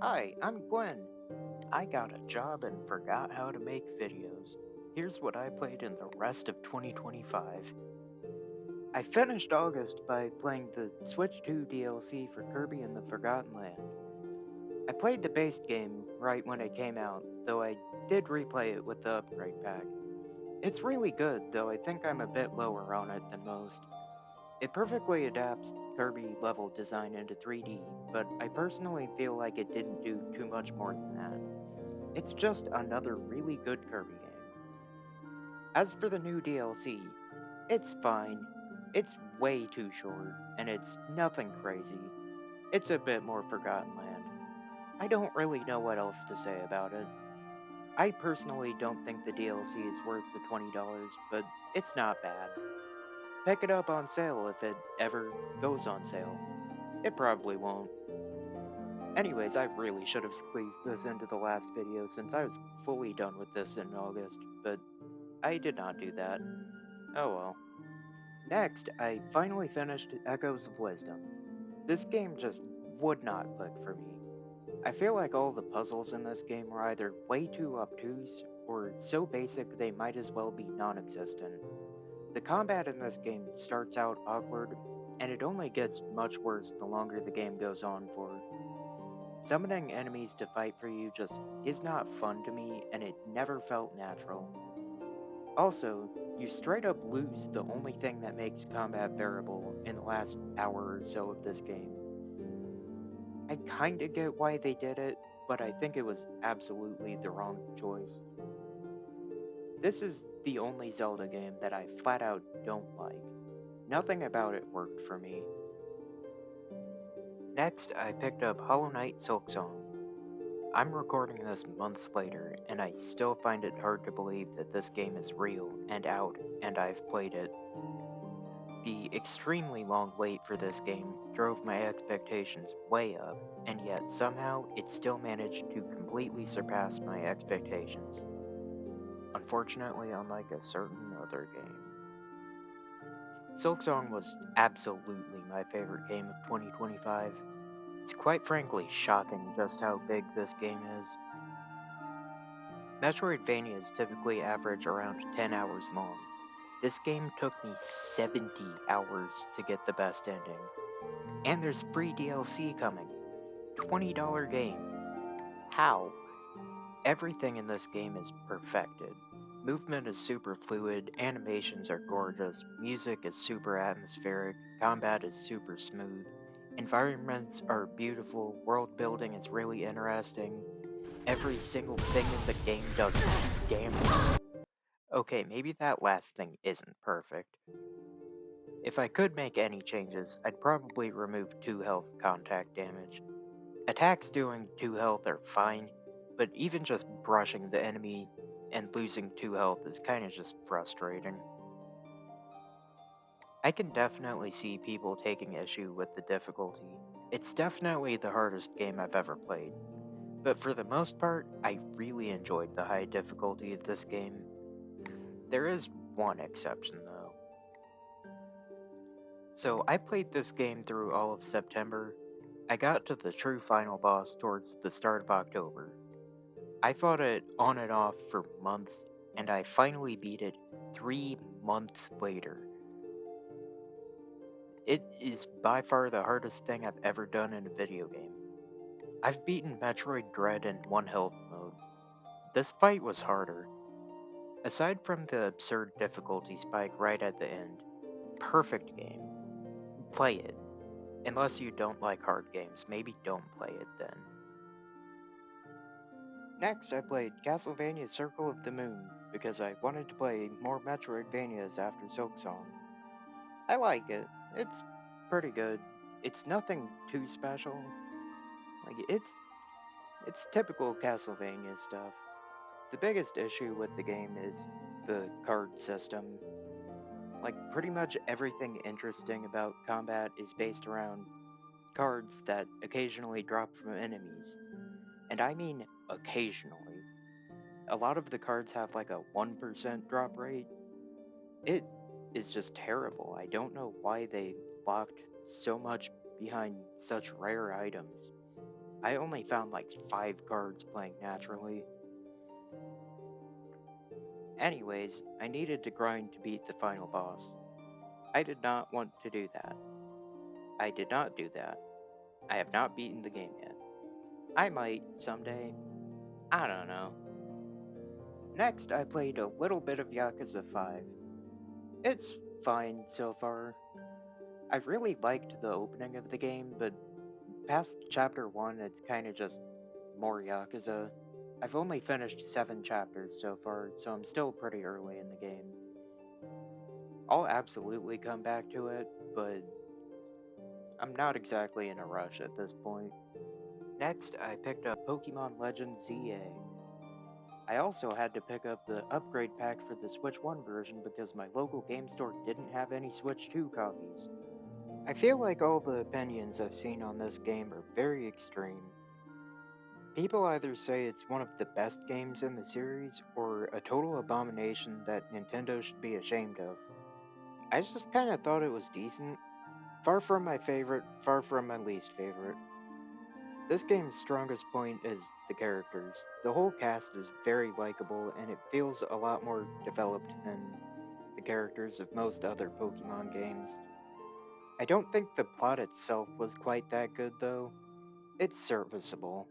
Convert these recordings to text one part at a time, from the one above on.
Hi, I'm Gwen. I got a job and forgot how to make videos. Here's what I played in the rest of 2025. I finished August by playing the Switch 2 DLC for Kirby and the Forgotten Land. I played the base game right when it came out, though I did replay it with the upgrade pack. It's really good, though I think I'm a bit lower on it than most. It perfectly adapts Kirby level design into 3D, but I personally feel like it didn't do too much more than that. It's just another really good Kirby game. As for the new DLC, it's fine. It's way too short, and it's nothing crazy. It's a bit more Forgotten Land. I don't really know what else to say about it. I personally don't think the DLC is worth the $20, but it's not bad. Pick it up on sale if it ever goes on sale. It probably won't. Anyways, I really should have squeezed this into the last video since I was fully done with this in August, but I did not do that. Oh well. Next, I finally finished Echoes of Wisdom. This game just would not click for me. I feel like all the puzzles in this game are either way too obtuse or so basic they might as well be non existent. The combat in this game starts out awkward, and it only gets much worse the longer the game goes on for. Summoning enemies to fight for you just is not fun to me, and it never felt natural. Also, you straight up lose the only thing that makes combat bearable in the last hour or so of this game. I kinda get why they did it, but I think it was absolutely the wrong choice. This is the only Zelda game that I flat out don't like. Nothing about it worked for me. Next, I picked up Hollow Knight Silksong. I'm recording this months later, and I still find it hard to believe that this game is real and out, and I've played it. The extremely long wait for this game drove my expectations way up, and yet somehow it still managed to completely surpass my expectations. Unfortunately, unlike a certain other game. Silksong was absolutely my favorite game of 2025. It's quite frankly shocking just how big this game is. Metroidvanias typically average around 10 hours long. This game took me 70 hours to get the best ending. And there's free DLC coming. $20 game. How? Everything in this game is perfected. Movement is super fluid, animations are gorgeous, music is super atmospheric, combat is super smooth, environments are beautiful, world building is really interesting. Every single thing in the game does damage. Okay, maybe that last thing isn't perfect. If I could make any changes, I'd probably remove 2 health contact damage. Attacks doing 2 health are fine, but even just brushing the enemy and losing 2 health is kinda just frustrating. I can definitely see people taking issue with the difficulty. It's definitely the hardest game I've ever played, but for the most part, I really enjoyed the high difficulty of this game. There is one exception though. So I played this game through all of September. I got to the true final boss towards the start of October. I fought it on and off for months, and I finally beat it 3 months later. It is by far the hardest thing I've ever done in a video game. I've beaten Metroid Dread in 1 health mode. This fight was harder. Aside from the absurd difficulty spike right at the end, perfect game. Play it. Unless you don't like hard games, maybe don't play it then. Next, I played Castlevania Circle of the Moon because I wanted to play more Metroidvanias after Silksong. I like it. It's pretty good. It's nothing too special. Like it's typical Castlevania stuff. The biggest issue with the game is the card system. Like pretty much everything interesting about combat is based around cards that occasionally drop from enemies. And I mean occasionally. A lot of the cards have like a 1% drop rate. It is just terrible. I don't know why they locked so much behind such rare items. I only found like 5 cards playing naturally. Anyways, I needed to grind to beat the final boss. I did not want to do that. I did not do that. I have not beaten the game yet. I might someday. I don't know. Next, I played a little bit of Yakuza 5. It's fine so far. I really liked the opening of the game, but past chapter 1, it's kinda just more Yakuza. I've only finished 7 chapters so far, so I'm still pretty early in the game. I'll absolutely come back to it, but I'm not exactly in a rush at this point. Next, I picked up Pokemon Legends ZA. I also had to pick up the upgrade pack for the Switch 1 version because my local game store didn't have any Switch 2 copies. I feel like all the opinions I've seen on this game are very extreme. People either say it's one of the best games in the series or a total abomination that Nintendo should be ashamed of. I just kinda thought it was decent. Far from my favorite, far from my least favorite. This game's strongest point is the characters. The whole cast is very likable and it feels a lot more developed than the characters of most other Pokemon games. I don't think the plot itself was quite that good though. It's serviceable.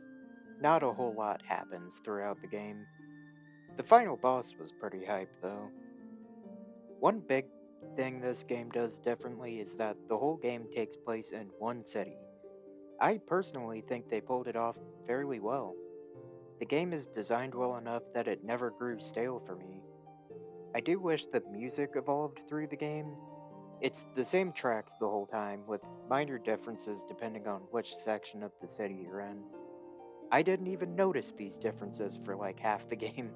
Not a whole lot happens throughout the game. The final boss was pretty hype though. One big thing this game does differently is that the whole game takes place in one city. I personally think they pulled it off fairly well. The game is designed well enough that it never grew stale for me. I do wish the music evolved through the game. It's the same tracks the whole time, with minor differences depending on which section of the city you're in. I didn't even notice these differences for like half the game.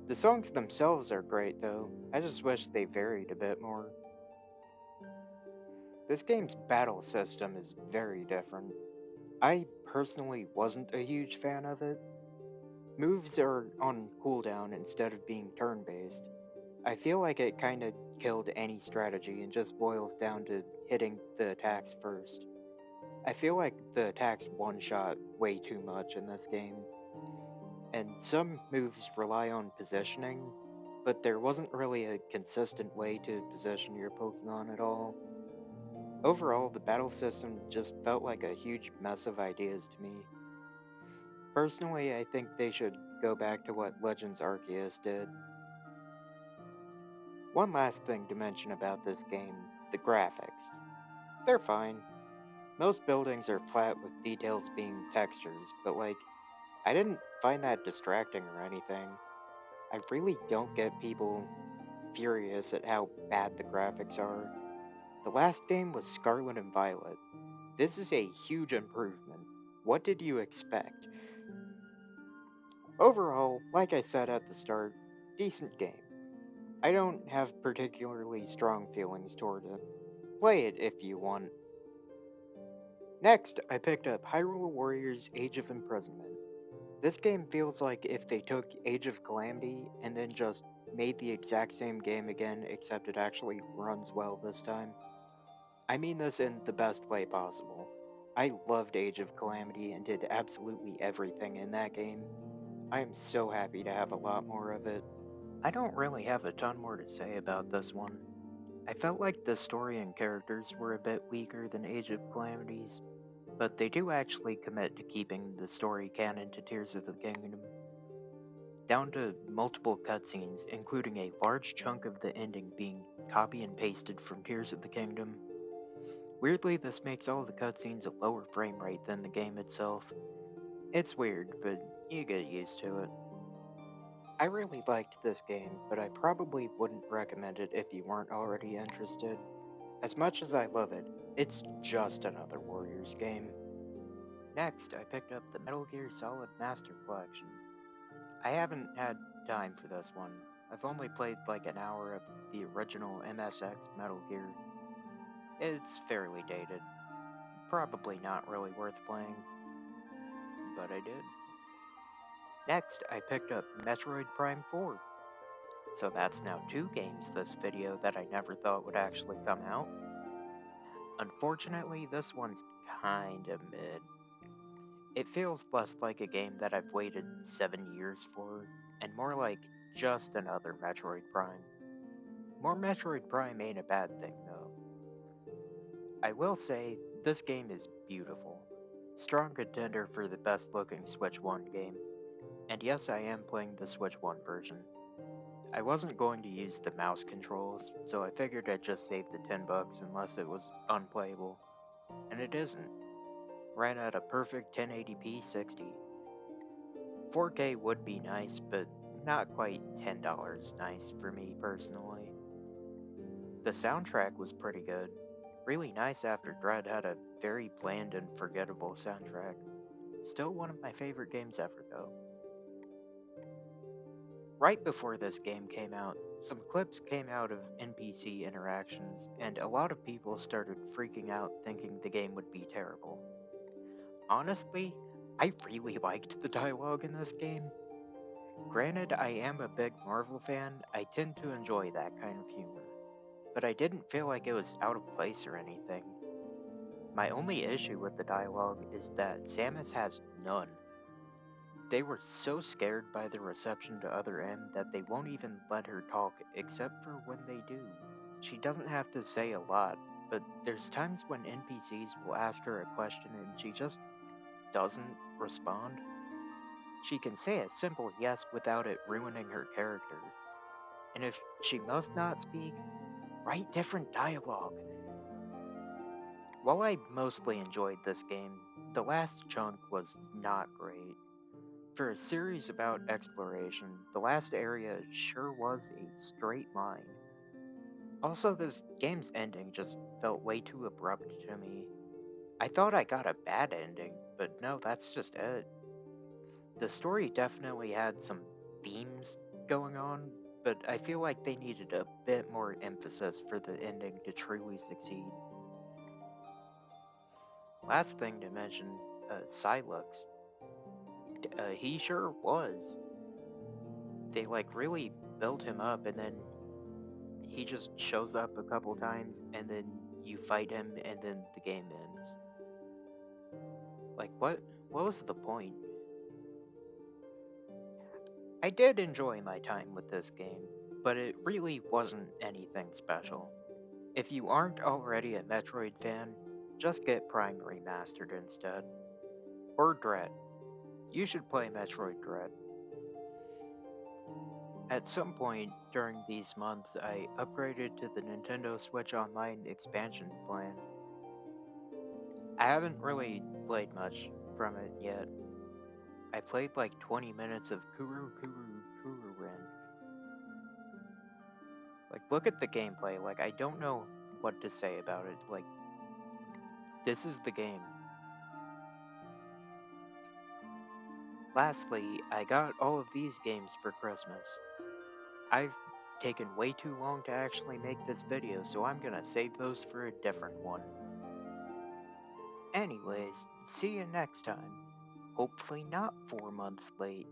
The songs themselves are great though, I just wish they varied a bit more. This game's battle system is very different. I personally wasn't a huge fan of it. Moves are on cooldown instead of being turn based. I feel like it kinda killed any strategy and just boils down to hitting the attacks first. I feel like the attacks one shot way too much in this game. And some moves rely on positioning, but there wasn't really a consistent way to position your Pokemon at all. Overall, the battle system just felt like a huge mess of ideas to me. Personally, I think they should go back to what Legends Arceus did. One last thing to mention about this game, the graphics. They're fine. Most buildings are flat with details being textures, but like, I didn't find that distracting or anything. I really don't get people furious at how bad the graphics are. The last game was Scarlet and Violet. This is a huge improvement. What did you expect? Overall, like I said at the start, decent game. I don't have particularly strong feelings toward it. Play it if you want. Next, I picked up Hyrule Warriors Age of Imprisonment. This game feels like if they took Age of Calamity and then just made the exact same game again, except it actually runs well this time. I mean this in the best way possible. I loved Age of Calamity and did absolutely everything in that game. I am so happy to have a lot more of it. I don't really have a ton more to say about this one. I felt like the story and characters were a bit weaker than Age of Calamities, but they do actually commit to keeping the story canon to Tears of the Kingdom, down to multiple cutscenes, including a large chunk of the ending being copy and pasted from Tears of the Kingdom. Weirdly, this makes all the cutscenes a lower frame rate than the game itself. It's weird, but you get used to it. I really liked this game, but I probably wouldn't recommend it if you weren't already interested. As much as I love it, it's just another Warriors game. Next, I picked up the Metal Gear Solid Master Collection. I haven't had time for this one. I've only played like an hour of the original MSX Metal Gear. It's fairly dated. Probably not really worth playing, but I did. Next, I picked up Metroid Prime 4. So that's now 2 games this video that I never thought would actually come out. Unfortunately, this one's kinda mid. It feels less like a game that I've waited 7 years for, and more like just another Metroid Prime. More Metroid Prime ain't a bad thing, though. I will say, this game is beautiful. Strong contender for the best looking Switch 1 game. And yes, I am playing the Switch 1 version. I wasn't going to use the mouse controls, so I figured I'd just save the $10 unless it was unplayable. And it isn't. Ran at a perfect 1080p 60. 4K would be nice, but not quite $10 nice for me personally. The soundtrack was pretty good. Really nice after Dread had a very bland and forgettable soundtrack. Still one of my favorite games ever, though. Right before this game came out, some clips came out of NPC interactions, and a lot of people started freaking out thinking the game would be terrible. Honestly, I really liked the dialogue in this game. Granted, I am a big Marvel fan, I tend to enjoy that kind of humor, but I didn't feel like it was out of place or anything. My only issue with the dialogue is that Samus has none. They were so scared by the reception to Other M that they won't even let her talk except for when they do. She doesn't have to say a lot, but there's times when NPCs will ask her a question and she just doesn't respond. She can say a simple yes without it ruining her character. And if she must not speak, write different dialogue. While I mostly enjoyed this game, the last chunk was not great. For a series about exploration, the last area sure was a straight line. Also, this game's ending just felt way too abrupt to me. I thought I got a bad ending, but no, that's just it. The story definitely had some themes going on, but I feel like they needed a bit more emphasis for the ending to truly succeed. Last thing to mention, Silux. He sure was. They like really built him up, and then he just shows up a couple times, and then you fight him, and then the game ends. Like, what was the point? I did enjoy my time with this game, but it really wasn't anything special. If you aren't already a Metroid fan, just get Prime Remastered instead. Or Dread. You should play Metroid Dread. At some point during these months, I upgraded to the Nintendo Switch Online expansion plan. I haven't really played much from it yet. I played like 20 minutes of Kuru Ren. Like, look at the gameplay. Like, I don't know what to say about it. Like, this is the game. Lastly, I got all of these games for Christmas. I've taken way too long to actually make this video, so I'm gonna save those for a different one. Anyways, see you next time. Hopefully not 4 months late.